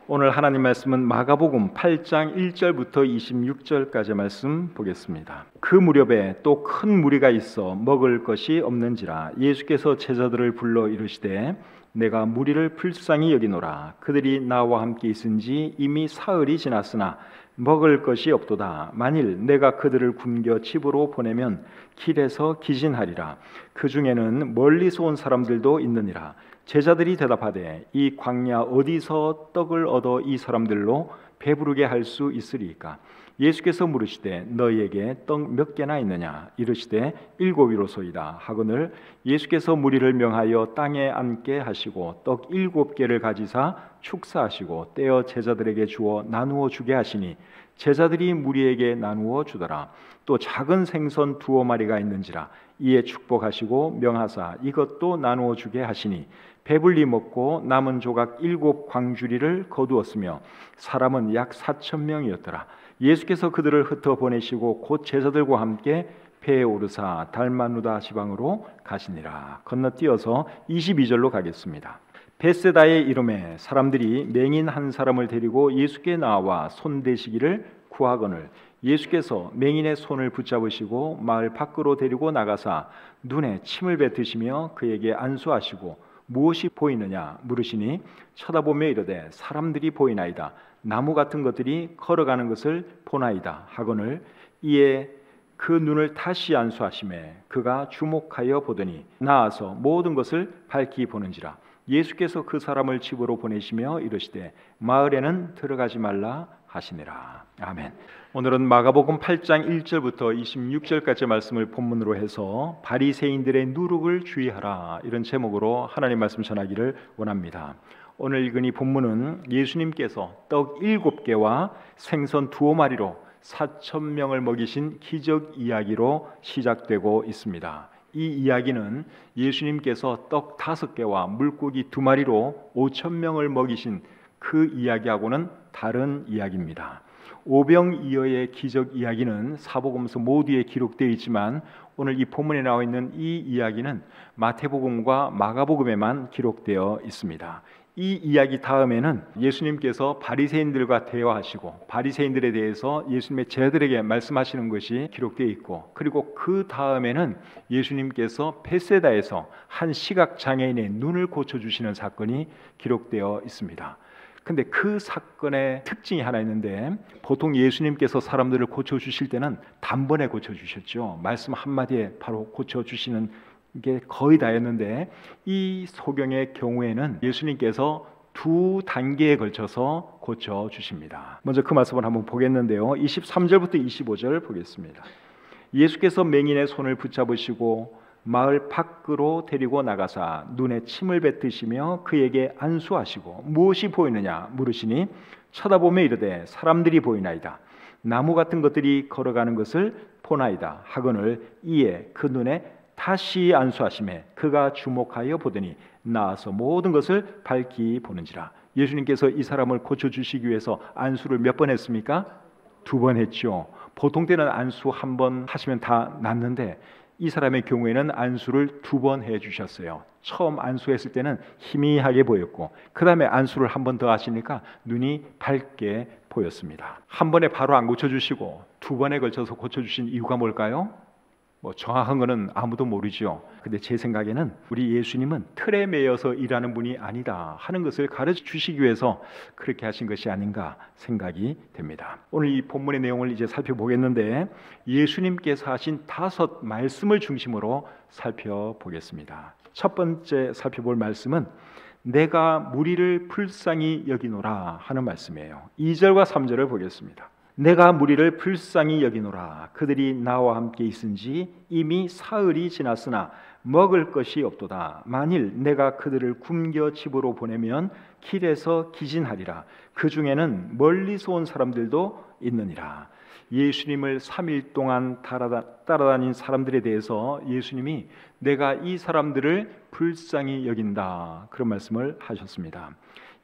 오늘 하나님 말씀은 마가복음 8장 1절부터 26절까지 말씀 보겠습니다. 그 무렵에 또 큰 무리가 있어 먹을 것이 없는지라 예수께서 제자들을 불러 이르시되 내가 무리를 불쌍히 여기노라. 그들이 나와 함께 있은지 이미 사흘이 지났으나 먹을 것이 없도다. 만일 내가 그들을 굶겨 집으로 보내면 길에서 기진하리라. 그 중에는 멀리서 온 사람들도 있느니라. 제자들이 대답하되 이 광야 어디서 떡을 얻어 이 사람들로 배부르게 할 수 있으리까? 예수께서 물으시되 너희에게 떡 몇 개나 있느냐? 이르시되 7이로소이다 하거늘 예수께서 무리를 명하여 땅에 앉게 하시고 떡 7개를 가지사 축사하시고 떼어 제자들에게 주어 나누어 주게 하시니 제자들이 무리에게 나누어 주더라. 또 작은 생선 2마리가 있는지라 이에 축복하시고 명하사 이것도 나누어 주게 하시니 배불리 먹고 남은 조각 7광주리를 거두었으며 사람은 약 4,000명이었더라. 예수께서 그들을 흩어 보내시고 곧 제자들과 함께 배에 오르사 달마누다 지방으로 가시니라. 건너뛰어서 22절로 가겠습니다. 베세다의 이름에 사람들이 맹인 한 사람을 데리고 예수께 나와 손대시기를 구하거늘 예수께서 맹인의 손을 붙잡으시고 마을 밖으로 데리고 나가사 눈에 침을 뱉으시며 그에게 안수하시고 무엇이 보이느냐 물으시니 쳐다보며 이르되 사람들이 보이나이다. 나무 같은 것들이 걸어가는 것을 보나이다 하거늘 이에 그 눈을 다시 안수하시매 그가 주목하여 보더니 나아서 모든 것을 밝히 보는지라. 예수께서 그 사람을 집으로 보내시며 이르시되 마을에는 들어가지 말라 하시니라. 아멘. 오늘은 마가복음 8장 1절부터 26절까지 말씀을 본문으로 해서 바리새인들의 누룩을 주의하라 이런 제목으로 하나님 말씀 전하기를 원합니다. 오늘 읽은 이 본문은 예수님께서 떡 7개와 생선 2마리로 4,000명을 먹이신 기적 이야기로 시작되고 있습니다. 이 이야기는 예수님께서 떡 5개와 물고기 2마리로 5,000명을 먹이신 그 이야기하고는 다른 이야기입니다. 오병이어의 기적 이야기는 사복음서 모두에 기록되어 있지만 오늘 이 본문에 나와 있는 이 이야기는 마태복음과 마가복음에만 기록되어 있습니다. 이 이야기 다음에는 예수님께서 바리새인들과 대화하시고 바리새인들에 대해서 예수님의 제자들에게 말씀하시는 것이 기록되어 있고 그리고 그 다음에는 예수님께서 베세다에서 한 시각장애인의 눈을 고쳐주시는 사건이 기록되어 있습니다. 근데 그 사건의 특징이 하나 있는데 보통 예수님께서 사람들을 고쳐주실 때는 단번에 고쳐주셨죠. 말씀 한마디에 바로 고쳐주시는 게 거의 다였는데 이 소경의 경우에는 예수님께서 2단계에 걸쳐서 고쳐주십니다. 먼저 그 말씀을 한번 보겠는데요. 23절부터 25절 보겠습니다. 예수께서 맹인의 손을 붙잡으시고 마을 밖으로 데리고 나가사 눈에 침을 뱉으시며 그에게 안수하시고 무엇이 보이느냐 물으시니 쳐다보며 이르되 사람들이 보이나이다. 나무 같은 것들이 걸어가는 것을 보나이다 하거늘 이에 그 눈에 다시 안수하시매 그가 주목하여 보더니 나아서 모든 것을 밝히 보는지라. 예수님께서 이 사람을 고쳐주시기 위해서 안수를 몇 번 했습니까? 2번 했죠. 보통 때는 안수 1번 하시면 다 낫는데 이 사람의 경우에는 안수를 2번 해주셨어요. 처음 안수했을 때는 희미하게 보였고 그 다음에 안수를 1번 더 하시니까 눈이 밝게 보였습니다. 한 번에 바로 안 고쳐주시고 2번에 걸쳐서 고쳐주신 이유가 뭘까요? 정확한 거는 아무도 모르죠. 근데 제 생각에는 우리 예수님은 틀에 매여서 일하는 분이 아니다 하는 것을 가르쳐 주시기 위해서 그렇게 하신 것이 아닌가 생각이 됩니다. 오늘 이 본문의 내용을 이제 살펴보겠는데 예수님께서 하신 5 말씀을 중심으로 살펴보겠습니다. 첫 번째 살펴볼 말씀은 내가 무리를 불쌍히 여기노라 하는 말씀이에요. 2절과 3절을 보겠습니다. 내가 무리를 불쌍히 여기노라. 그들이 나와 함께 있은지 이미 사흘이 지났으나 먹을 것이 없도다. 만일 내가 그들을 굶겨 집으로 보내면 길에서 기진하리라. 그 중에는 멀리서 온 사람들도 있느니라. 예수님을 3일 동안 따라다닌 사람들에 대해서 예수님이 내가 이 사람들을 불쌍히 여긴다 그런 말씀을 하셨습니다.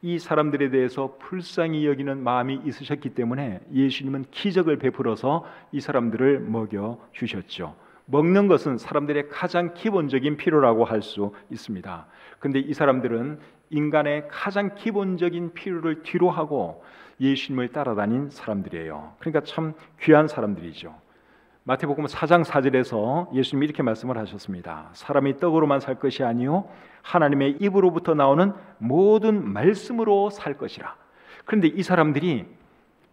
이 사람들에 대해서 불쌍히 여기는 마음이 있으셨기 때문에 예수님은 기적을 베풀어서 이 사람들을 먹여 주셨죠. 먹는 것은 사람들의 가장 기본적인 필요라고 할 수 있습니다. 그런데 이 사람들은 인간의 가장 기본적인 필요를 뒤로하고 예수님을 따라다닌 사람들이에요. 그러니까 참 귀한 사람들이죠. 마태복음 4장 4절에서 예수님이 이렇게 말씀을 하셨습니다. 사람이 떡으로만 살 것이 아니요 하나님의 입으로부터 나오는 모든 말씀으로 살 것이라. 그런데 이 사람들이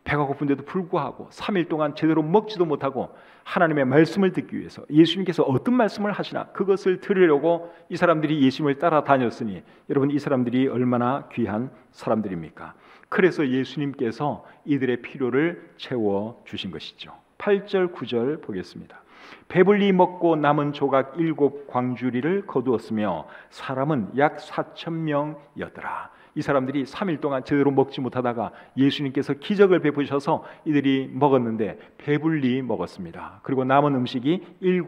배가 고픈데도 불구하고 3일 동안 제대로 먹지도 못하고 하나님의 말씀을 듣기 위해서 예수님께서 어떤 말씀을 하시나 그것을 들으려고 이 사람들이 예수님을 따라다녔으니 여러분, 이 사람들이 얼마나 귀한 사람들입니까? 그래서 예수님께서 이들의 필요를 채워주신 것이죠. 8절 9절 보겠습니다. 배불리 먹고 남은 조각 7 광주리를 거두었으며 사람은 약 4,000명이었더라. 이 사람들이 3일 동안 제대로 먹지 못하다가 예수님께서 기적을 베푸셔서 이들이 먹었는데 배불리 먹었습니다. 그리고 남은 음식이 7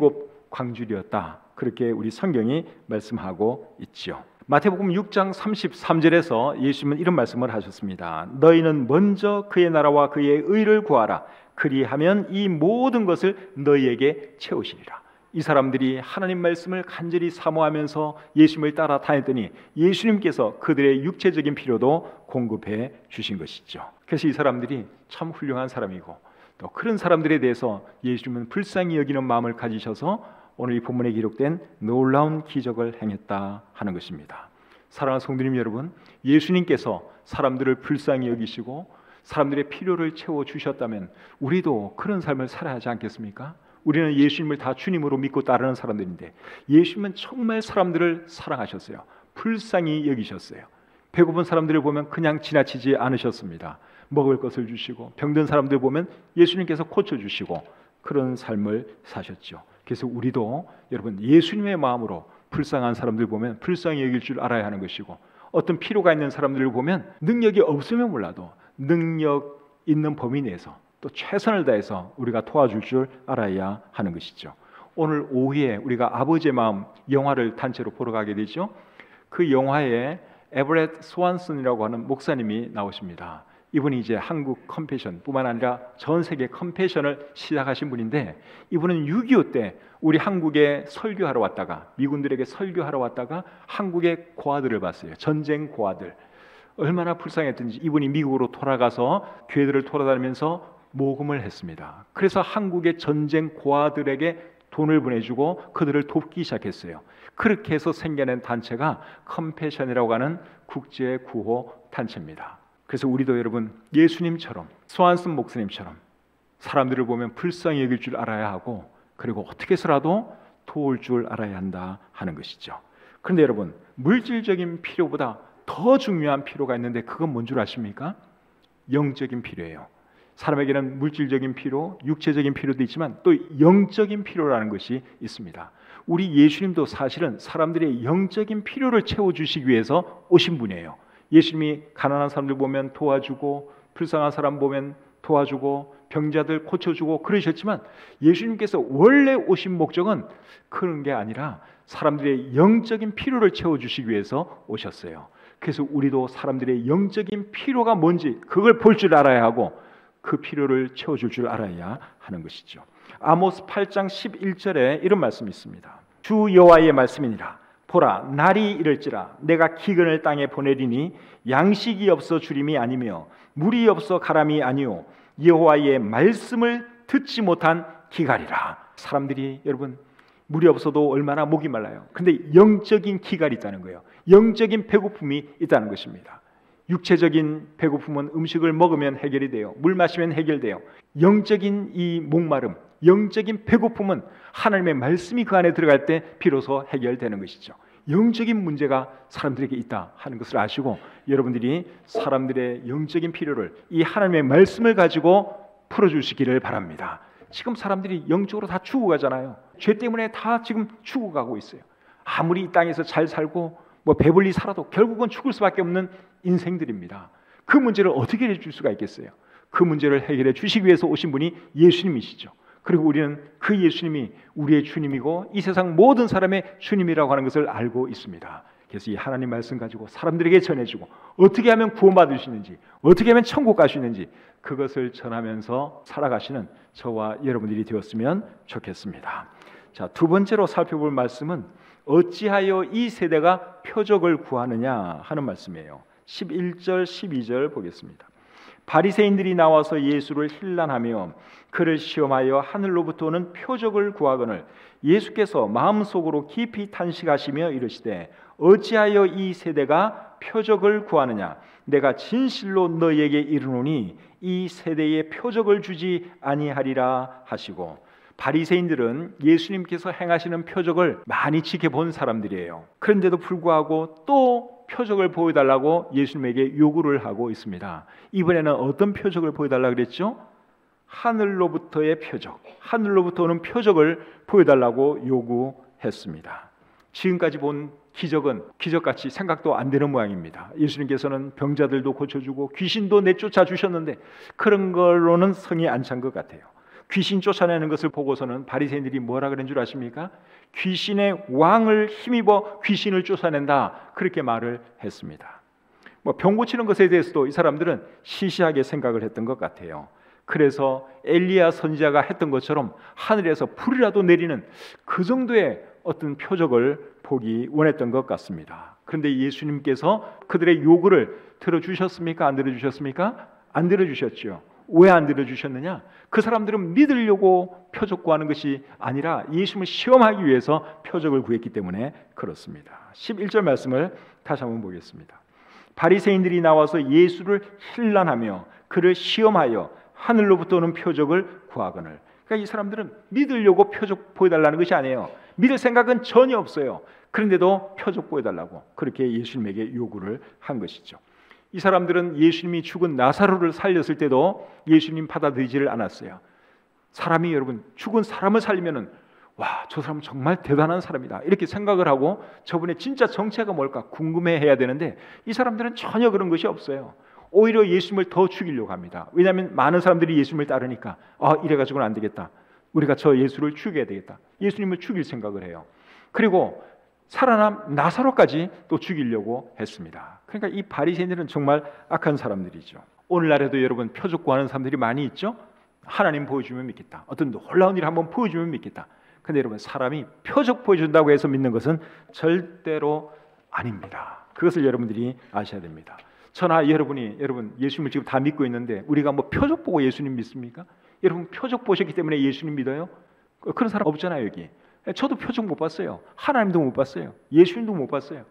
광주리였다. 그렇게 우리 성경이 말씀하고 있지요. 마태복음 6장 33절에서 예수님은 이런 말씀을 하셨습니다. 너희는 먼저 그의 나라와 그의 의를 구하라. 그리하면 이 모든 것을 너희에게 채우시리라. 이 사람들이 하나님 말씀을 간절히 사모하면서 예수님을 따라 다녔더니 예수님께서 그들의 육체적인 필요도 공급해 주신 것이죠. 그래서 이 사람들이 참 훌륭한 사람이고 또 그런 사람들에 대해서 예수님은 불쌍히 여기는 마음을 가지셔서 오늘 이 본문에 기록된 놀라운 기적을 행했다 하는 것입니다. 사랑하는 성도님 여러분, 예수님께서 사람들을 불쌍히 여기시고 사람들의 필요를 채워주셨다면 우리도 그런 삶을 살아야 하지 않겠습니까? 우리는 예수님을 다 주님으로 믿고 따르는 사람들인데 예수님은 정말 사람들을 사랑하셨어요. 불쌍히 여기셨어요. 배고픈 사람들을 보면 그냥 지나치지 않으셨습니다. 먹을 것을 주시고 병든 사람들 보면 예수님께서 고쳐주시고 그런 삶을 사셨죠. 그래서 우리도 여러분 예수님의 마음으로 불쌍한 사람들 보면 불쌍히 여길 줄 알아야 하는 것이고 어떤 필요가 있는 사람들을 보면 능력이 없으면 몰라도 능력 있는 범위 내에서 또 최선을 다해서 우리가 도와줄 줄 알아야 하는 것이죠. 오늘 오후에 우리가 아버지의 마음 영화를 단체로 보러 가게 되죠. 그 영화에 에버렛 스완슨이라고 하는 목사님이 나오십니다. 이분이 이제 한국 컴패션 뿐만 아니라 전 세계 컴패션을 시작하신 분인데 이분은 6.25 때 우리 한국에 설교하러 왔다가 미군들에게 설교하러 왔다가 한국의 고아들을 봤어요. 전쟁 고아들. 얼마나 불쌍했던지 이분이 미국으로 돌아가서 교회들을 돌아다니면서 모금을 했습니다. 그래서 한국의 전쟁 고아들에게 돈을 보내주고 그들을 돕기 시작했어요. 그렇게 해서 생겨낸 단체가 컴패션이라고 하는 국제 구호 단체입니다. 그래서 우리도 여러분 예수님처럼 스완슨 목사님처럼 사람들을 보면 불쌍히 여길 줄 알아야 하고 그리고 어떻게 해서라도 도울 줄 알아야 한다 하는 것이죠. 그런데 여러분 물질적인 필요보다 더 중요한 필요가 있는데 그건 뭔 줄 아십니까? 영적인 필요예요. 사람에게는 물질적인 필요, 육체적인 필요도 있지만 또 영적인 필요라는 것이 있습니다. 우리 예수님도 사실은 사람들의 영적인 필요를 채워주시기 위해서 오신 분이에요. 예수님이 가난한 사람들 보면 도와주고 불쌍한 사람 보면 도와주고 병자들 고쳐주고 그러셨지만 예수님께서 원래 오신 목적은 그런 게 아니라 사람들의 영적인 필요를 채워주시기 위해서 오셨어요. 그래서 우리도 사람들의 영적인 필요가 뭔지 그걸 볼 줄 알아야 하고 그 필요를 채워줄 줄 알아야 하는 것이죠. 아모스 8장 11절에 이런 말씀이 있습니다. 주 여호와의 말씀이니라. 보라, 날이 이를지라 내가 기근을 땅에 보내리니 양식이 없어 주림이 아니며 물이 없어 가람이 아니요 여호와의 말씀을 듣지 못한 기갈이라. 사람들이 여러분 물이 없어도 얼마나 목이 말라요. 근데 영적인 기갈이 있다는 거예요. 영적인 배고픔이 있다는 것입니다. 육체적인 배고픔은 음식을 먹으면 해결이 돼요. 물 마시면 해결돼요. 영적인 이 목마름, 영적인 배고픔은 하나님의 말씀이 그 안에 들어갈 때 비로소 해결되는 것이죠. 영적인 문제가 사람들에게 있다 하는 것을 아시고 여러분들이 사람들의 영적인 필요를 이 하나님의 말씀을 가지고 풀어주시기를 바랍니다. 지금 사람들이 영적으로 다 죽어가잖아요. 죄 때문에 다 지금 죽어가고 있어요. 아무리 이 땅에서 잘 살고 뭐 배불리 살아도 결국은 죽을 수밖에 없는 인생들입니다. 그 문제를 어떻게 해줄 수가 있겠어요? 그 문제를 해결해 주시기 위해서 오신 분이 예수님이시죠. 그리고 우리는 그 예수님이 우리의 주님이고 이 세상 모든 사람의 주님이라고 하는 것을 알고 있습니다. 그래서 이 하나님 말씀 가지고 사람들에게 전해주고 어떻게 하면 구원받을 수 있는지 어떻게 하면 천국 갈 수 있는지 그것을 전하면서 살아가시는 저와 여러분들이 되었으면 좋겠습니다. 자, 두 번째로 살펴볼 말씀은 어찌하여 이 세대가 표적을 구하느냐 하는 말씀이에요. 11절 12절 보겠습니다. 바리새인들이 나와서 예수를 힐난하며 그를 시험하여 하늘로부터 오는 표적을 구하거늘 예수께서 마음속으로 깊이 탄식하시며 이르시되 어찌하여 이 세대가 표적을 구하느냐 내가 진실로 너희에게 이르노니 이 세대에 표적을 주지 아니하리라 하시고, 바리새인들은 예수님께서 행하시는 표적을 많이 지켜본 사람들이에요. 그런데도 불구하고 또 표적을 보여달라고 예수님에게 요구를 하고 있습니다. 이번에는 어떤 표적을 보여달라고 그랬죠? 하늘로부터의 표적, 하늘로부터 오는 표적을 보여달라고 요구했습니다. 지금까지 본 기적은 기적같이 생각도 안 되는 모양입니다. 예수님께서는 병자들도 고쳐주고 귀신도 내쫓아 주셨는데 그런 걸로는 성이 안 찬 것 같아요. 귀신 쫓아내는 것을 보고서는 바리새인들이 뭐라 그런 줄 아십니까? 귀신의 왕을 힘입어 귀신을 쫓아낸다, 그렇게 말을 했습니다. 병 고치는 것에 대해서도 이 사람들은 시시하게 생각을 했던 것 같아요. 그래서 엘리야 선지자가 했던 것처럼 하늘에서 불이라도 내리는 그 정도의 어떤 표적을 보기 원했던 것 같습니다. 그런데 예수님께서 그들의 요구를 들어주셨습니까? 안 들어주셨습니까? 안 들어주셨죠. 왜 안 들어주셨느냐? 그 사람들은 믿으려고 표적 구하는 것이 아니라 예수님을 시험하기 위해서 표적을 구했기 때문에 그렇습니다. 11절 말씀을 다시 한번 보겠습니다. 바리새인들이 나와서 예수를 힐난하며 그를 시험하여 하늘로부터 오는 표적을 구하거늘. 그러니까 이 사람들은 믿으려고 표적 보여달라는 것이 아니에요. 믿을 생각은 전혀 없어요. 그런데도 표적 보여달라고 그렇게 예수님에게 요구를 한 것이죠. 이 사람들은 예수님이 죽은 나사로를 살렸을 때도 예수님 받아들이지를 않았어요. 사람이, 여러분, 죽은 사람을 살리면은 와, 저 사람은 정말 대단한 사람이다 이렇게 생각을 하고 저분의 진짜 정체가 뭘까 궁금해해야 되는데 이 사람들은 전혀 그런 것이 없어요. 오히려 예수님을 더 죽이려고 합니다. 왜냐하면 많은 사람들이 예수님을 따르니까 이래가지고는 안 되겠다, 우리가 저 예수를 죽여야 되겠다, 예수님을 죽일 생각을 해요. 그리고 살아남 나사로까지 또 죽이려고 했습니다. 그러니까 이 바리새인들은 정말 악한 사람들이죠. 오늘날에도 여러분 표적 구하는 사람들이 많이 있죠. 하나님 보여주면 믿겠다, 어떤 놀라운 일을 한번 보여주면 믿겠다. 근데 여러분, 사람이 표적 보여준다고 해서 믿는 것은 절대로 아닙니다. 그것을 여러분들이 아셔야 됩니다. 저나 여러분 예수님을 지금 다 믿고 있는데 우리가 뭐 표적 보고 예수님 믿습니까? 여러분 표적 보셨기 때문에 예수님 믿어요? 그런 사람 없잖아요. 여기 저도 표적 못 봤어요. 하나님도 못 봤어요. 예수님도 못 봤어요.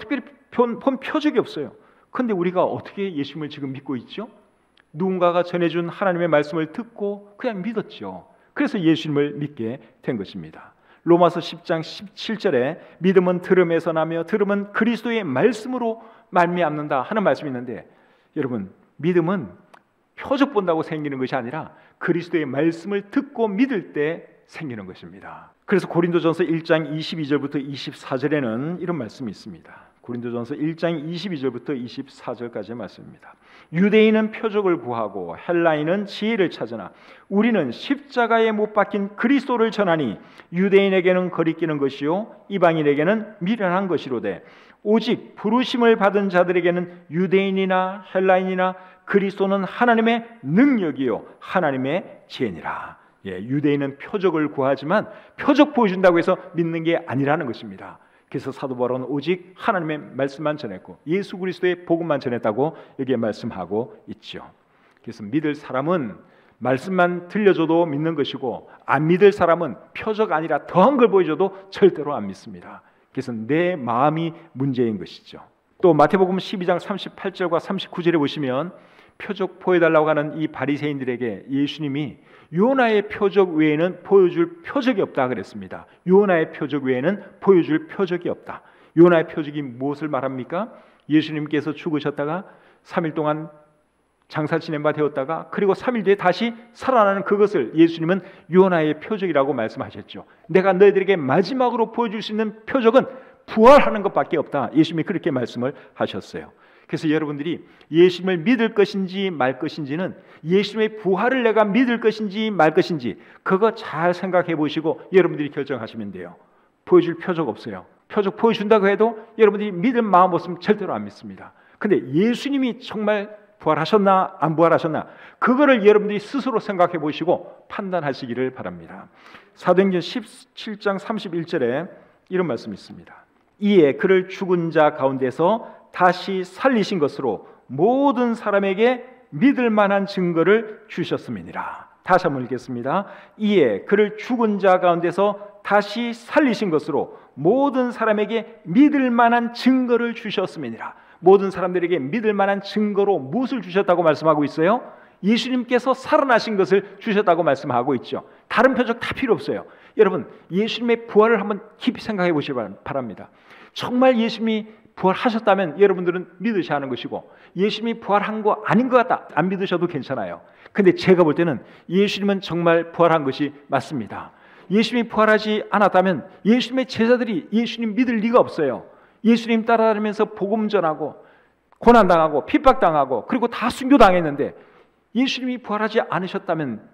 특별히 본 표적이 없어요. 그런데 우리가 어떻게 예수님을 지금 믿고 있죠? 누군가가 전해준 하나님의 말씀을 듣고 그냥 믿었죠. 그래서 예수님을 믿게 된 것입니다. 로마서 10장 17절에 믿음은 들음에서 나며 들음은 그리스도의 말씀으로 말미암는다 하는 말씀이 있는데, 여러분, 믿음은 표적 본다고 생기는 것이 아니라 그리스도의 말씀을 듣고 믿을 때 생기는 것입니다. 그래서 고린도전서 1장 22절부터 24절에는 이런 말씀이 있습니다. 고린도전서 1장 22절부터 24절까지의 말씀입니다. 유대인은 표적을 구하고 헬라인은 지혜를 찾으나 우리는 십자가에 못 박힌 그리스도를 전하니 유대인에게는 거리끼는 것이요 이방인에게는 미련한 것이로되 오직 부르심을 받은 자들에게는 유대인이나 헬라인이나 그리스도는 하나님의 능력이요 하나님의 지혜니라. 유대인은 표적을 구하지만 표적 보여준다고 해서 믿는 게 아니라는 것입니다. 그래서 사도 바울은 오직 하나님의 말씀만 전했고 예수 그리스도의 복음만 전했다고 여기에 말씀하고 있죠. 그래서 믿을 사람은 말씀만 들려줘도 믿는 것이고 안 믿을 사람은 표적 아니라 더한 걸 보여줘도 절대로 안 믿습니다. 그래서 내 마음이 문제인 것이죠. 또 마태복음 12장 38절과 39절에 보시면 표적 보여달라고 하는 이 바리새인들에게 예수님이 요나의 표적 외에는 보여줄 표적이 없다 그랬습니다. 요나의 표적 외에는 보여줄 표적이 없다. 요나의 표적이 무엇을 말합니까? 예수님께서 죽으셨다가 3일 동안 장사 지낸 바 되었다가 그리고 3일 뒤에 다시 살아나는 그것을 예수님은 요나의 표적이라고 말씀하셨죠. 내가 너희들에게 마지막으로 보여줄 수 있는 표적은 부활하는 것밖에 없다. 예수님이 그렇게 말씀을 하셨어요. 그래서 여러분들이 예수님을 믿을 것인지 말 것인지는 예수님의 부활을 내가 믿을 것인지 말 것인지 그거 잘 생각해 보시고 여러분들이 결정하시면 돼요. 보여줄 표적 없어요. 표적 보여준다고 해도 여러분들이 믿을 마음 없으면 절대로 안 믿습니다. 근데 예수님이 정말 부활하셨나 안 부활하셨나 그거를 여러분들이 스스로 생각해 보시고 판단하시기를 바랍니다. 사도행전 17장 31절에 이런 말씀이 있습니다. 이에 그를 죽은 자 가운데서 다시 살리신 것으로 모든 사람에게 믿을 만한 증거를 주셨음이니라. 다시 한번 읽겠습니다. 이에 그를 죽은 자 가운데서 다시 살리신 것으로 모든 사람에게 믿을 만한 증거를 주셨음이니라. 모든 사람들에게 믿을 만한 증거로 무엇을 주셨다고 말씀하고 있어요? 예수님께서 살아나신 것을 주셨다고 말씀하고 있죠. 다른 표적 다 필요 없어요. 여러분, 예수님의 부활을 한번 깊이 생각해 보시기 바랍니다. 정말 예수님이 부활하셨다면 여러분들은 믿으셔야 하는 것이고, 예수님이 부활한 거 아닌 것 같다, 안 믿으셔도 괜찮아요. 근데 제가 볼 때는 예수님은 정말 부활한 것이 맞습니다. 예수님이 부활하지 않았다면 예수님의 제자들이 예수님 믿을 리가 없어요. 예수님 따라다니면서 복음 전하고 고난당하고 핍박당하고 그리고 다 순교당했는데, 예수님이 부활하지 않으셨다면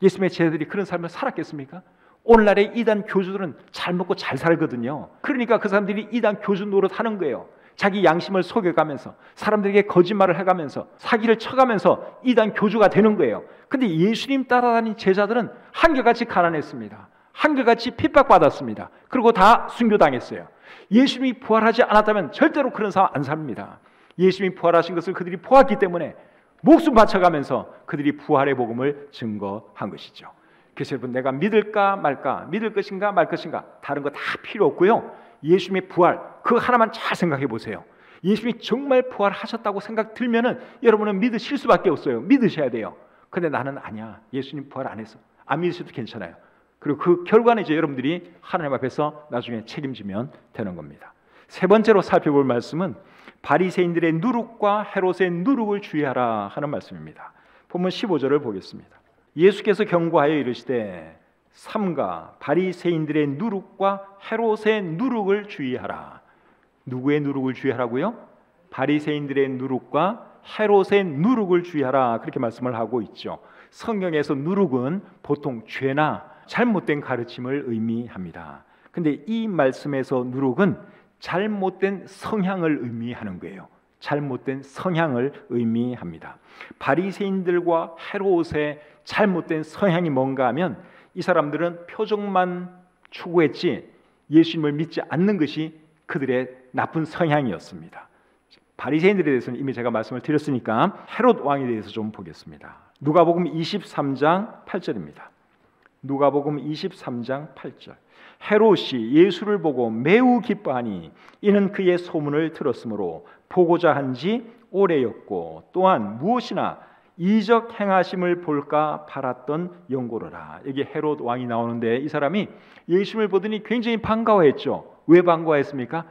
예수님의 제자들이 그런 삶을 살았겠습니까? 오늘날의 이단 교주들은 잘 먹고 잘 살거든요. 그러니까 그 사람들이 이단 교주 노릇하는 거예요. 자기 양심을 속여가면서 사람들에게 거짓말을 해가면서 사기를 쳐가면서 이단 교주가 되는 거예요. 근데 예수님 따라다닌 제자들은 한결같이 가난했습니다. 한결같이 핍박받았습니다. 그리고 다 순교당했어요. 예수님이 부활하지 않았다면 절대로 그런 사람 안 삽니다. 예수님이 부활하신 것을 그들이 보았기 때문에 목숨 바쳐가면서 그들이 부활의 복음을 증거한 것이죠. 그래서 여러분, 내가 믿을까 말까, 믿을 것인가 말 것인가, 다른 거 다 필요 없고요. 예수님의 부활, 그 하나만 잘 생각해 보세요. 예수님이 정말 부활하셨다고 생각 들면은 여러분은 믿으실 수밖에 없어요. 믿으셔야 돼요. 근데 나는 아니야, 예수님 부활 안 했어, 안 믿으셔도 괜찮아요. 그리고 그 결과는 이제 여러분들이 하나님 앞에서 나중에 책임지면 되는 겁니다. 세 번째로 살펴볼 말씀은 바리새인들의 누룩과 헤롯의 누룩을 주의하라 하는 말씀입니다. 본문 15절을 보겠습니다. 예수께서 경고하여 이르시되 삼가 바리새인들의 누룩과 헤롯의 누룩을 주의하라. 누구의 누룩을 주의하라고요? 바리새인들의 누룩과 헤롯의 누룩을 주의하라, 그렇게 말씀을 하고 있죠. 성경에서 누룩은 보통 죄나 잘못된 가르침을 의미합니다. 근데 이 말씀에서 누룩은 잘못된 성향을 의미하는 거예요. 잘못된 성향을 의미합니다. 바리새인들과 헤롯의 잘못된 성향이 뭔가 하면 이 사람들은 표적만 추구했지 예수님을 믿지 않는 것이 그들의 나쁜 성향이었습니다. 바리새인들에 대해서는 이미 제가 말씀을 드렸으니까 헤롯 왕에 대해서 좀 보겠습니다. 누가복음 23장 8절입니다. 누가복음 23장 8절. 헤롯이 예수를 보고 매우 기뻐하니 이는 그의 소문을 들었으므로 보고자 한지 오래였고 또한 무엇이나 이적 행하심을 볼까 바랐던 영고로라. 여기 헤롯 왕이 나오는데 이 사람이 예수님을 보더니 굉장히 반가워했죠. 왜 반가워했습니까?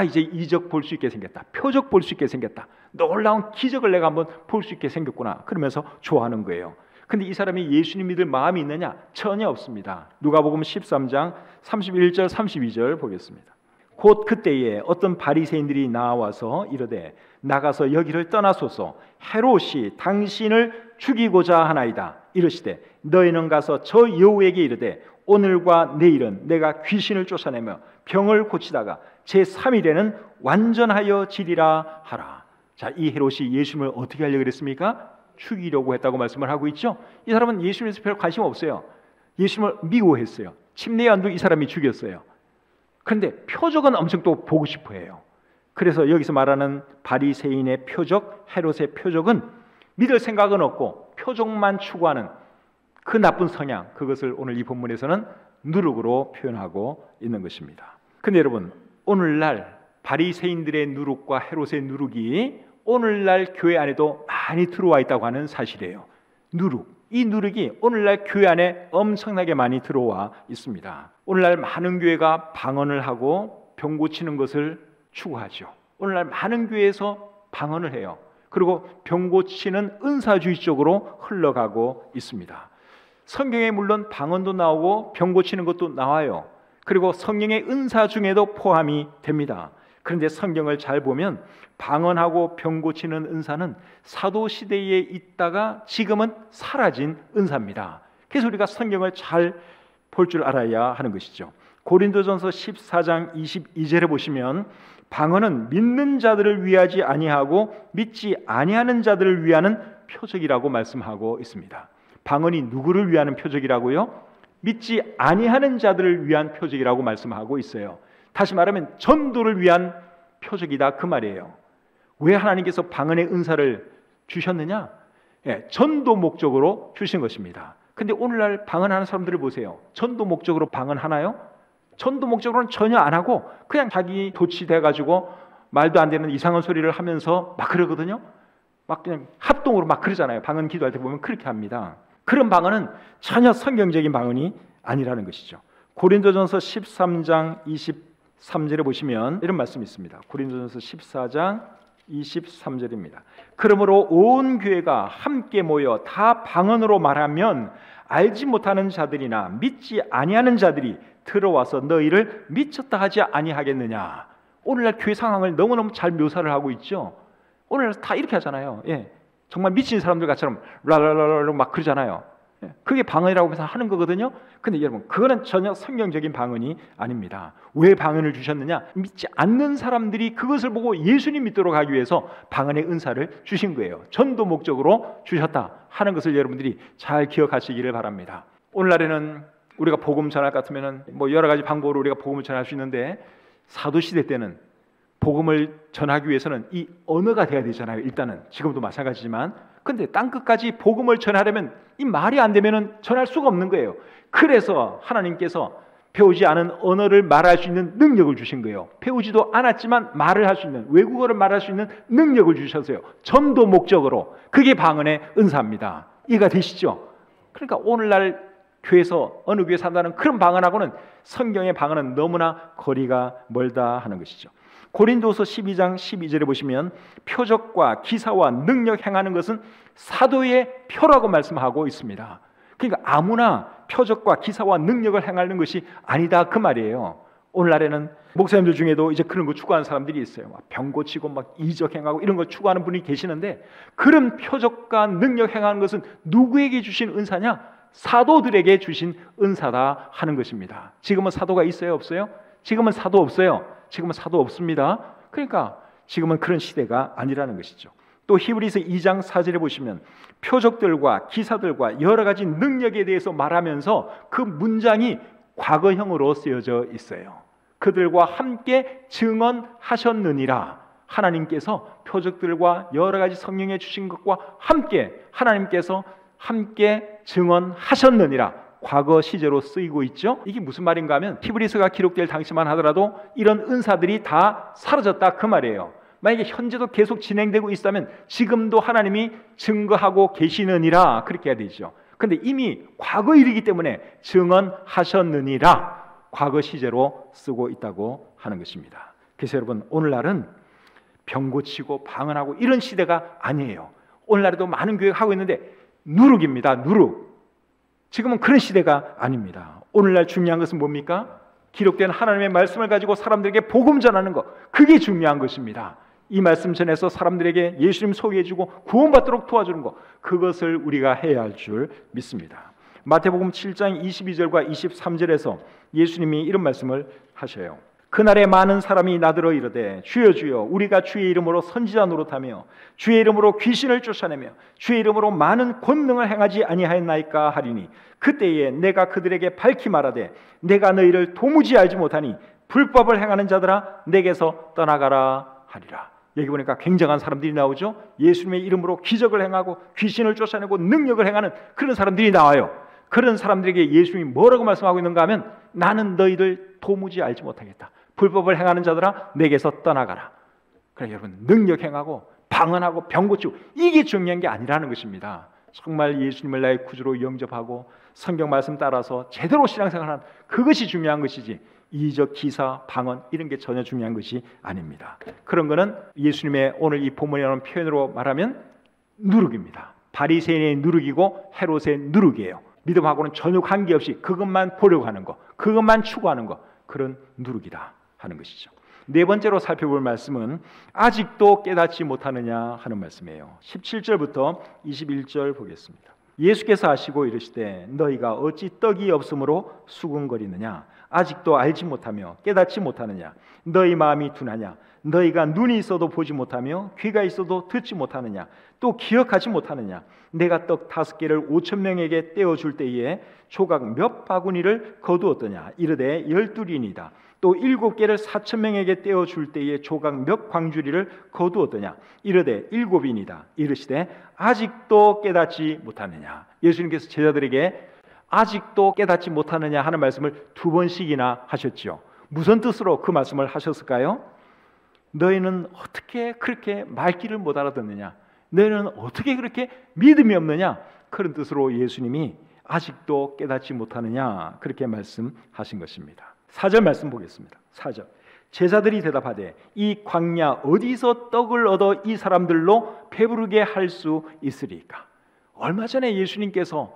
이제 이적 볼 수 있게 생겼다, 표적 볼 수 있게 생겼다, 놀라운 기적을 내가 한번 볼 수 있게 생겼구나, 그러면서 좋아하는 거예요. 근데 이 사람이 예수님 믿을 마음이 있느냐? 전혀 없습니다. 누가복음 13장 31절 32절 보겠습니다. 곧 그때에 어떤 바리새인들이 나와서 이르되 나가서 여기를 떠나소서, 헤롯이 당신을 죽이고자 하나이다. 이르시되 너희는 가서 저 여우에게 이르되 오늘과 내일은 내가 귀신을 쫓아내며 병을 고치다가 제3일에는 완전하여 지리라 하라. 자, 이 헤롯이 예수님을 어떻게 하려고 그랬습니까? 죽이려고 했다고 말씀을 하고 있죠. 이 사람은 예수님에서 별 관심 없어요. 예수님을 미워했어요. 침례요한도 이 사람이 죽였어요. 그런데 표적은 엄청 또 보고 싶어해요. 그래서 여기서 말하는 바리새인의 표적, 헤롯의 표적은 믿을 생각은 없고 표적만 추구하는 그 나쁜 성향, 그것을 오늘 이 본문에서는 누룩으로 표현하고 있는 것입니다. 근데 여러분, 오늘날 바리새인들의 누룩과 헤롯의 누룩이 오늘날 교회 안에도 많이 들어와 있다고 하는 사실이에요. 누룩, 이 누룩이 오늘날 교회 안에 엄청나게 많이 들어와 있습니다. 오늘날 많은 교회가 방언을 하고 병 고치는 것을 추구하죠. 오늘날 많은 교회에서 방언을 해요. 그리고 병 고치는 은사주의 쪽으로 흘러가고 있습니다. 성경에 물론 방언도 나오고 병 고치는 것도 나와요. 그리고 성령의 은사 중에도 포함이 됩니다. 그런데 성경을 잘 보면 방언하고 병 고치는 은사는 사도 시대에 있다가 지금은 사라진 은사입니다. 그래서 우리가 성경을 잘 볼 줄 알아야 하는 것이죠. 고린도전서 14장 22절에 보시면 방언은 믿는 자들을 위하지 아니하고 믿지 아니하는 자들을 위하는 표적이라고 말씀하고 있습니다. 방언이 누구를 위하는 표적이라고요? 믿지 아니하는 자들을 위한 표적이라고 말씀하고 있어요. 다시 말하면 전도를 위한 표적이다 그 말이에요. 왜 하나님께서 방언의 은사를 주셨느냐? 전도 목적으로 주신 것입니다. 근데 오늘날 방언하는 사람들을 보세요. 전도 목적으로 방언하나요? 전도 목적으로는 전혀 안 하고 그냥 자기 도취돼가지고 말도 안 되는 이상한 소리를 하면서 막 그러거든요. 막 그냥 합동으로 막 그러잖아요. 방언 기도할 때 보면 그렇게 합니다. 그런 방언은 전혀 성경적인 방언이 아니라는 것이죠. 고린도전서 13장 23절에 보시면 이런 말씀이 있습니다. 고린도전서 14장 23절입니다. 그러므로 온 교회가 함께 모여 다 방언으로 말하면 알지 못하는 자들이나 믿지 아니하는 자들이 들어와서 너희를 미쳤다 하지 아니하겠느냐. 오늘날 교회 상황을 너무너무 잘 묘사를 하고 있죠. 오늘날 다 이렇게 하잖아요. 정말 미친 사람들 같처럼 랄랄랄랄 막 그러잖아요. 그게 방언이라고 해서 하는 거거든요. 근데 여러분 그거는 전혀 성경적인 방언이 아닙니다. 왜 방언을 주셨느냐? 믿지 않는 사람들이 그것을 보고 예수님 믿도록 하기 위해서 방언의 은사를 주신 거예요. 전도 목적으로 주셨다 하는 것을 여러분들이 잘 기억하시기를 바랍니다. 오늘날에는 우리가 복음 전할 것 같으면 뭐 여러 가지 방법으로 우리가 복음을 전할 수 있는데 사도시대 때는 복음을 전하기 위해서는 이 언어가 돼야 되잖아요. 일단은 지금도 마찬가지지만 근데 땅끝까지 복음을 전하려면 이 말이 안 되면 전할 수가 없는 거예요. 그래서 하나님께서 배우지 않은 언어를 말할 수 있는 능력을 주신 거예요. 배우지도 않았지만 말을 할 수 있는, 외국어를 말할 수 있는 능력을 주셨어요. 전도 목적으로. 그게 방언의 은사입니다. 이해가 되시죠? 그러니까 오늘날 교회에서 어느 교회 산다는 그런 방언하고는 성경의 방언은 너무나 거리가 멀다 하는 것이죠. 고린도서 12장 12절에 보시면 표적과 기사와 능력 행하는 것은 사도의 표라고 말씀하고 있습니다. 그러니까 아무나 표적과 기사와 능력을 행하는 것이 아니다 그 말이에요. 오늘날에는 목사님들 중에도 이제 그런 거 추구하는 사람들이 있어요. 막 병 고치고 막 이적 행하고 이런 걸 추구하는 분이 계시는데 그런 표적과 능력 행하는 것은 누구에게 주신 은사냐? 사도들에게 주신 은사다 하는 것입니다. 지금은 사도가 있어요, 없어요? 지금은 사도 없어요. 지금은 사도 없습니다. 그러니까 지금은 그런 시대가 아니라는 것이죠. 또 히브리서 2장 4절에 보시면 표적들과 기사들과 여러 가지 능력에 대해서 말하면서 그 문장이 과거형으로 쓰여져 있어요. 그들과 함께 증언하셨느니라. 하나님께서 표적들과 여러 가지 성령에 주신 것과 함께 하나님께서 함께 증언하셨느니라. 과거 시제로 쓰이고 있죠. 이게 무슨 말인가 하면 히브리서가 기록될 당시만 하더라도 이런 은사들이 다 사라졌다 그 말이에요. 만약에 현재도 계속 진행되고 있다면 지금도 하나님이 증거하고 계시느니라 그렇게 해야 되죠. 근데 이미 과거 일이기 때문에 증언하셨느니라 과거 시제로 쓰고 있다고 하는 것입니다. 그래서 여러분 오늘날은 병 고치고 방언하고 이런 시대가 아니에요. 오늘날에도 많은 교회가 하고 있는데 누룩입니다. 누룩. 지금은 그런 시대가 아닙니다. 오늘날 중요한 것은 뭡니까? 기록된 하나님의 말씀을 가지고 사람들에게 복음 전하는 것. 그게 중요한 것입니다. 이 말씀 전해서 사람들에게 예수님 소개해주고 구원받도록 도와주는 것. 그것을 우리가 해야 할 줄 믿습니다. 마태복음 7장 22절과 23절에서 예수님이 이런 말씀을 하셔요. 그날에 많은 사람이 나더러 이르되 주여 주여 우리가 주의 이름으로 선지자 노릇하며 주의 이름으로 귀신을 쫓아내며 주의 이름으로 많은 권능을 행하지 아니하였나이까 하리니 그때에 내가 그들에게 밝히 말하되 내가 너희를 도무지 알지 못하니 불법을 행하는 자들아 내게서 떠나가라 하리라. 여기 보니까 굉장한 사람들이 나오죠. 예수님의 이름으로 기적을 행하고 귀신을 쫓아내고 능력을 행하는 그런 사람들이 나와요. 그런 사람들에게 예수님이 뭐라고 말씀하고 있는가 하면 나는 너희들 도무지 알지 못하겠다. 불법을 행하는 자들아 내게서 떠나가라. 그래 여러분 능력 행하고 방언하고 병 고치고 이게 중요한 게 아니라는 것입니다. 정말 예수님을 나의 구주로 영접하고 성경 말씀 따라서 제대로 신앙생활하는 그것이 중요한 것이지 이적 기사 방언 이런 게 전혀 중요한 것이 아닙니다. 그런 거는 예수님의 오늘 이 본문에 나오는 표현으로 말하면 누룩입니다. 바리새인의 누룩이고 헤롯의 누룩이에요. 믿음하고는 전혀 관계없이 그것만 보려고 하는 거, 그것만 추구하는 거, 그런 누룩이다 하는 것이죠. 네 번째로 살펴볼 말씀은 아직도 깨닫지 못하느냐 하는 말씀이에요. 17절부터 21절 보겠습니다. 예수께서 하시고 이르시되 너희가 어찌 떡이 없으므로 수군거리느냐 아직도 알지 못하며 깨닫지 못하느냐 너희 마음이 둔하냐 너희가 눈이 있어도 보지 못하며 귀가 있어도 듣지 못하느냐 또 기억하지 못하느냐 내가 떡 5개를 5,000명에게 떼어줄 때에 조각 몇 바구니를 거두었더냐 이르되 12인이다 또 7개를 4,000명에게 떼어 줄 때에 조각 몇 광주리를 거두었더냐? 이르되 7이니이다. 이르시되 아직도 깨닫지 못하느냐? 예수님께서 제자들에게 아직도 깨닫지 못하느냐 하는 말씀을 2번씩이나 하셨지요. 무슨 뜻으로 그 말씀을 하셨을까요? 너희는 어떻게 그렇게 말귀를 못 알아듣느냐? 너희는 어떻게 그렇게 믿음이 없느냐? 그런 뜻으로 예수님이 아직도 깨닫지 못하느냐 그렇게 말씀하신 것입니다. 4절 말씀 보겠습니다. 4절 제자들이 대답하되 이 광야 어디서 떡을 얻어 이 사람들로 배부르게 할 수 있으리까? 얼마 전에 예수님께서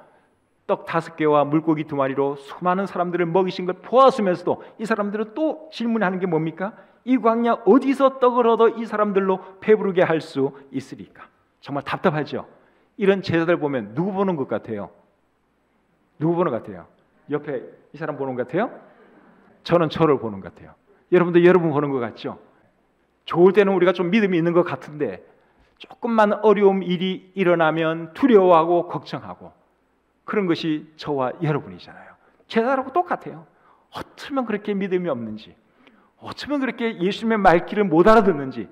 떡 5개와 물고기 2마리로 수많은 사람들을 먹이신 걸 보았으면서도 이 사람들은 또 질문하는 게 뭡니까? 이 광야 어디서 떡을 얻어 이 사람들로 배부르게 할 수 있으리까? 정말 답답하죠. 이런 제자들 보면 누구 보는 것 같아요? 누구 보는 것 같아요? 옆에 이 사람 보는 것 같아요? 저는 저를 보는 것 같아요. 여러분도 여러분 보는 것 같죠? 좋을 때는 우리가 좀 믿음이 있는 것 같은데 조금만 어려움 일이 일어나면 두려워하고 걱정하고 그런 것이 저와 여러분이잖아요. 제자들하고 똑같아요. 어쩌면 그렇게 믿음이 없는지, 어쩌면 그렇게 예수님의 말귀를 못 알아듣는지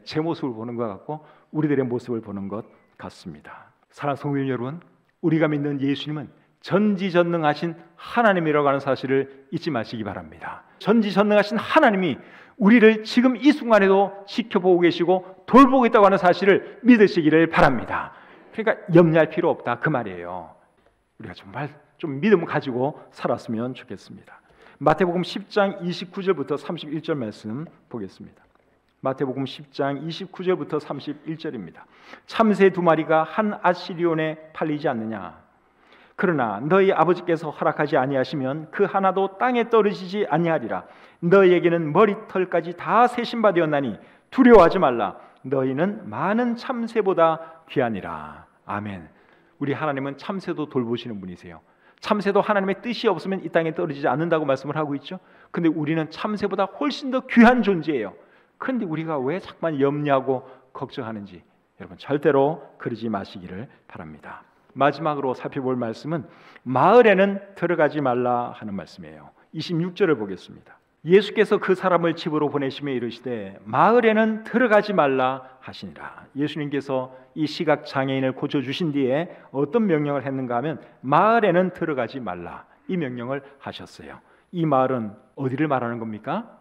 제 모습을 보는 것 같고 우리들의 모습을 보는 것 같습니다. 사랑하는 성도 여러분, 우리가 믿는 예수님은 전지전능하신 하나님이라고 하는 사실을 잊지 마시기 바랍니다. 전지전능하신 하나님이 우리를 지금 이 순간에도 지켜보고 계시고 돌보고 있다고 하는 사실을 믿으시기를 바랍니다. 그러니까 염려할 필요 없다 그 말이에요. 우리가 정말 좀 믿음을 가지고 살았으면 좋겠습니다. 마태복음 10장 29절부터 31절 말씀 보겠습니다. 마태복음 10장 29절부터 31절입니다. 참새 2마리가 한 아시리온에 팔리지 않느냐? 그러나 너희 아버지께서 허락하지 아니하시면 그 하나도 땅에 떨어지지 아니하리라. 너희에게는 머리털까지 다 세신바 되었나니 두려워하지 말라. 너희는 많은 참새보다 귀하니라. 아멘. 우리 하나님은 참새도 돌보시는 분이세요. 참새도 하나님의 뜻이 없으면 이 땅에 떨어지지 않는다고 말씀을 하고 있죠. 근데 우리는 참새보다 훨씬 더 귀한 존재예요. 그런데 우리가 왜 자꾸만 염려하고 걱정하는지 여러분 절대로 그러지 마시기를 바랍니다. 마지막으로 살펴볼 말씀은 마을에는 들어가지 말라 하는 말씀이에요. 26절을 보겠습니다. 예수께서 그 사람을 집으로 보내시며 이르시되 마을에는 들어가지 말라 하시니라. 예수님께서 이 시각장애인을 고쳐주신 뒤에 어떤 명령을 했는가 하면 마을에는 들어가지 말라 이 명령을 하셨어요. 이 마을은 어디를 말하는 겁니까?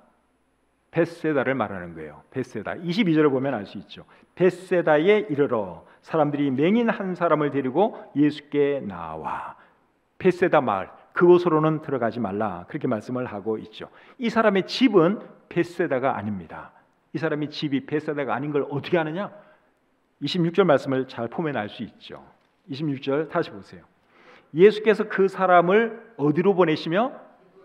벳세다를 말하는 거예요. 벳세다 22절을 보면 알 수 있죠. 벳세다에 이르러 사람들이 맹인 한 사람을 데리고 예수께 나와. 벳세다 마을 그곳으로는 들어가지 말라 그렇게 말씀을 하고 있죠. 이 사람의 집은 벳세다가 아닙니다. 이 사람의 집이 벳세다가 아닌 걸 어떻게 아느냐? 26절 말씀을 잘 보면 알 수 있죠. 26절 다시 보세요. 예수께서 그 사람을 어디로 보내시며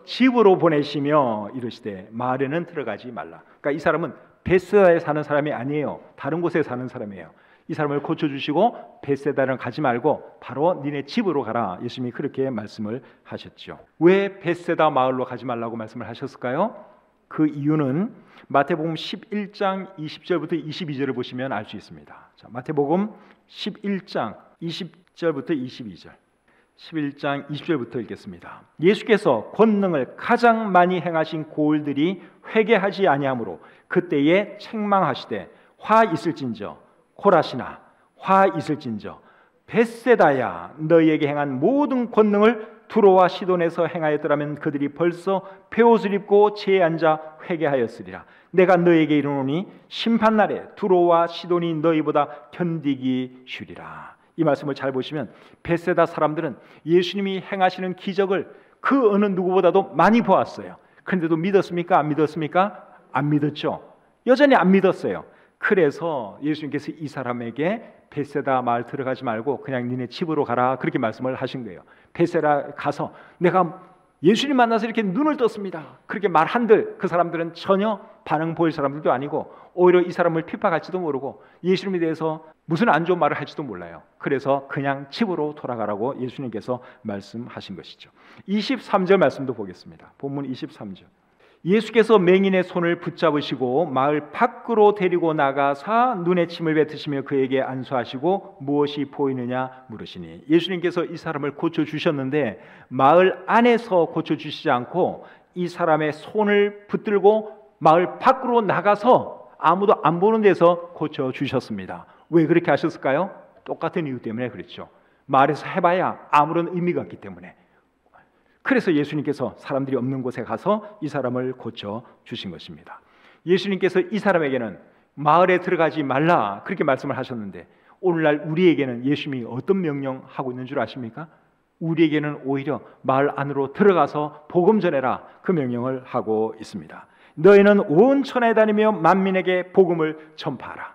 집으로 보내시며 이르시되 마을에는 들어가지 말라. 그러니까 이 사람은 벳세다에 사는 사람이 아니에요. 다른 곳에 사는 사람이에요. 이 사람을 고쳐주시고 벳세다는 가지 말고 바로 니네 집으로 가라. 예수님이 그렇게 말씀을 하셨죠. 왜 벳세다 마을로 가지 말라고 말씀을 하셨을까요? 그 이유는 마태복음 11장 20절부터 22절을 보시면 알 수 있습니다. 자, 마태복음 11장 20절부터 22절 11장 20절부터 읽겠습니다. 예수께서 권능을 가장 많이 행하신 고을들이 회개하지 아니하므로 그때에 책망하시되 화 있을진저 코라시나 화 있을진저 벳세다야 너희에게 행한 모든 권능을 두로와 시돈에서 행하였더라면 그들이 벌써 베옷을 입고 제에 앉아 회개하였으리라. 내가 너희에게 이르노니 심판날에 두로와 시돈이 너희보다 견디기 쉬리라. 이 말씀을 잘 보시면 벳세다 사람들은 예수님이 행하시는 기적을 그 어느 누구보다도 많이 보았어요. 그런데도 믿었습니까? 안 믿었습니까? 안 믿었죠. 여전히 안 믿었어요. 그래서 예수님께서 이 사람에게 벳세다 마을 들어가지 말고 그냥 니네 집으로 가라 그렇게 말씀을 하신 거예요. 벳세다 가서 내가 예수님 만나서 이렇게 눈을 떴습니다 그렇게 말한들 그 사람들은 전혀 반응 보일 사람들도 아니고 오히려 이 사람을 핍박할지도 모르고 예수님에 대해서 무슨 안 좋은 말을 할지도 몰라요. 그래서 그냥 집으로 돌아가라고 예수님께서 말씀하신 것이죠. 23절 말씀도 보겠습니다. 본문 23절. 예수께서 맹인의 손을 붙잡으시고 마을 밖으로 데리고 나가사 눈에 침을 뱉으시며 그에게 안수하시고 무엇이 보이느냐 물으시니 예수님께서 이 사람을 고쳐주셨는데 마을 안에서 고쳐주시지 않고 이 사람의 손을 붙들고 마을 밖으로 나가서 아무도 안 보는 데서 고쳐주셨습니다. 왜 그렇게 하셨을까요? 똑같은 이유 때문에 그렇죠. 마을에서 해봐야 아무런 의미가 없기 때문에. 그래서 예수님께서 사람들이 없는 곳에 가서 이 사람을 고쳐주신 것입니다. 예수님께서 이 사람에게는 마을에 들어가지 말라 그렇게 말씀을 하셨는데, 오늘날 우리에게는 예수님이 어떤 명령하고 있는 줄 아십니까? 우리에게는 오히려 마을 안으로 들어가서 복음 전해라 그 명령을 하고 있습니다. 너희는 온 천하에 다니며 만민에게 복음을 전파하라.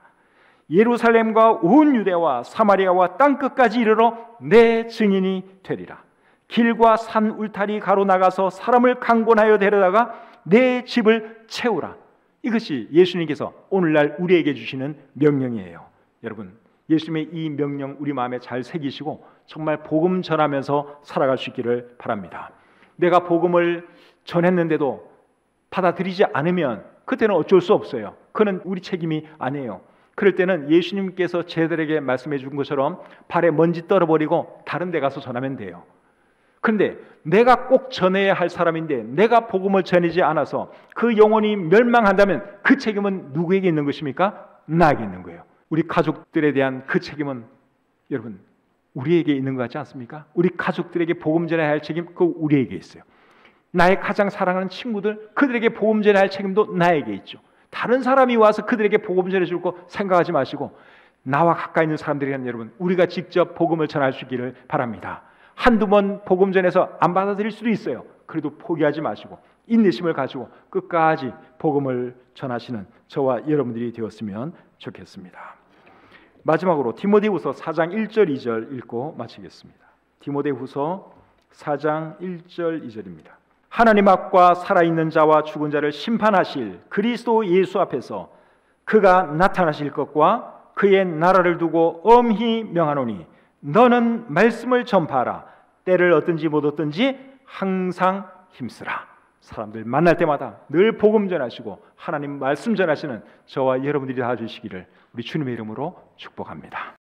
예루살렘과 온 유대와 사마리아와 땅끝까지 이르러 내 증인이 되리라. 길과 산 울타리 가로나가서 사람을 강권하여 데려다가 내 집을 채우라. 이것이 예수님께서 오늘날 우리에게 주시는 명령이에요. 여러분, 예수님의 이 명령 우리 마음에 잘 새기시고 정말 복음 전하면서 살아갈 수 있기를 바랍니다. 내가 복음을 전했는데도 받아들이지 않으면 그때는 어쩔 수 없어요. 그는 우리 책임이 아니에요. 그럴 때는 예수님께서 제자들에게 말씀해 준 것처럼 발에 먼지 떨어버리고 다른 데 가서 전하면 돼요. 그런데 내가 꼭 전해야 할 사람인데 내가 복음을 전하지 않아서 그 영혼이 멸망한다면 그 책임은 누구에게 있는 것입니까? 나에게 있는 거예요. 우리 가족들에 대한 그 책임은 여러분 우리에게 있는 것 같지 않습니까? 우리 가족들에게 복음 전해야 할 책임 그거 우리에게 있어요. 나의 가장 사랑하는 친구들 그들에게 복음 전해야 할 책임도 나에게 있죠. 다른 사람이 와서 그들에게 복음 전해줄 거 생각하지 마시고 나와 가까이 있는 사람들이란 여러분 우리가 직접 복음을 전할 수 있기를 바랍니다. 한두 번 복음 전해서 안 받아들일 수도 있어요. 그래도 포기하지 마시고 인내심을 가지고 끝까지 복음을 전하시는 저와 여러분들이 되었으면 좋겠습니다. 마지막으로 디모데후서 4장 1절 2절 읽고 마치겠습니다. 디모데후서 4장 1절 2절입니다. 하나님 앞과 살아있는 자와 죽은 자를 심판하실 그리스도 예수 앞에서 그가 나타나실 것과 그의 나라를 두고 엄히 명하노니 너는 말씀을 전파하라. 때를 얻든지 못 얻든지 항상 힘쓰라. 사람들 만날 때마다 늘 복음 전하시고 하나님 말씀 전하시는 저와 여러분들이 다 주시기를 우리 주님의 이름으로 축복합니다.